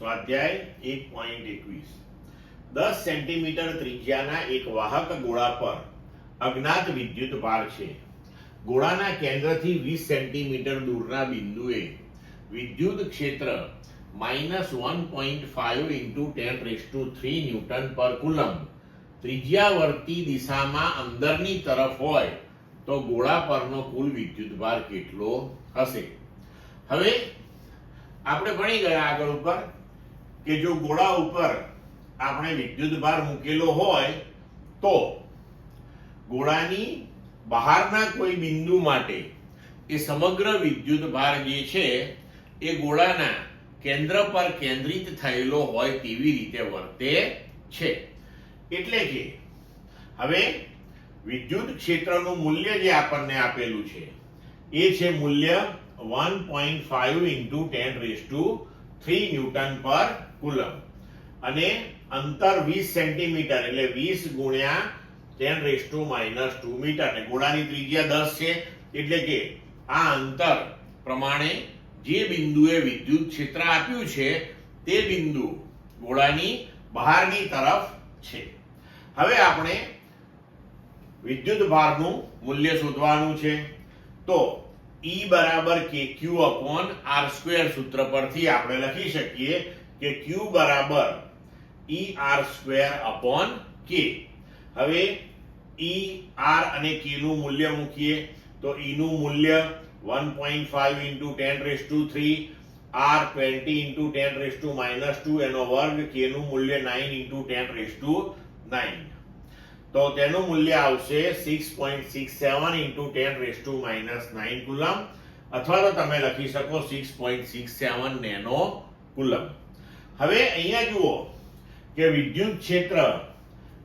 સ્વાધ્યાય 1.21 10 સેન્ટીમીટર ત્રિજ્યાના એક વાહક ગોળા પર અજ્ઞાત વિદ્યુત ભાર છે. ગોળાના કેન્દ્રથી 20 સેન્ટીમીટર દૂરના બિંદુએ વિદ્યુત ક્ષેત્ર -1.5 × 10³ ન્યૂટન પર કુલમ્બ ત્રિજ્યાવર્તી દિશામાં અંદરની તરફ હોય તો ગોળા પરનો કુલ વિદ્યુત ભાર કેટલો હશે? હવે આપણે ભણી ગયા આગળ ઉપર કે જો ગોળા ઉપર આપણે વિદ્યુત ભાર મૂકેલો હોય તો ગોળાની બહારના કોઈ બિંદુ માટે એ સમગ્ર વિદ્યુત ભાર જે છે એ ગોળાના કેન્દ્ર પર કેન્દ્રિત થયેલો હોય તેવી રીતે વર્તે છે. એટલે કે હવે વિદ્યુત ક્ષેત્રનું મૂલ્ય જે આપણને આપેલું છે એ છે મૂલ્ય 1.5 × 10³ ન્યૂટન પર કુલમ્બ અને અંતર 20 સેન્ટીમીટર એટલે 20 ગુણ્યા 10⁻² મીટર અને ગોળાની ત્રિજ્યા 10 છે. એટલે કે આ અંતર પ્રમાણે જે બિંદુએ વિદ્યુત ક્ષેત્ર આપ્યું છે તે બિંદુ ગોળાની બહારની તરફ છે. હવે આપણે વિદ્યુત ભારનું મૂલ્ય શોધવાનું છે. તો E = kq/r² સૂત્ર પરથી આપણે લખી શકીએ કે Q = ER²/k. હવે E, R અને K નું મૂલ્ય મૂકીએ તો E નું મૂલ્ય 1.5 × 10³ R 20 × 10⁻² એનો વર્ગ, K નું મૂલ્ય 9 × 10⁹ તો તેનું મૂલ્ય આવશે 6.67 × 10⁻⁹ કુલમ્બ અથવા તો તમે લખી શકો 6.67 નેનો કુલમ્બ. હવે અહીંયા જુઓ કે વિદ્યુત ક્ષેત્ર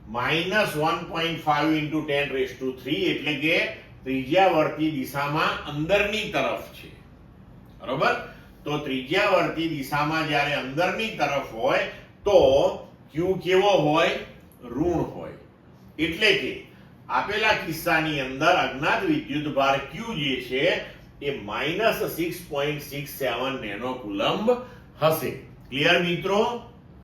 -1.5 × 10³ એટલે કે ત્રિજ્યાવર્તી દિશામાં અંદરની તરફ છે. બરોબર? તો ત્રિજ્યાવર્તી દિશામાં જ્યારે અંદરની તરફ હોય તો Q કેવો હોય? ઋણ હોય. એટલે કે આપેલા કિસ્સાની અંદર અજ્ઞાત વિદ્યુત ભાર Q જે છે એ -6.67 નેનો કુલમ્બ હશે. ક્લિયર મિત્રો?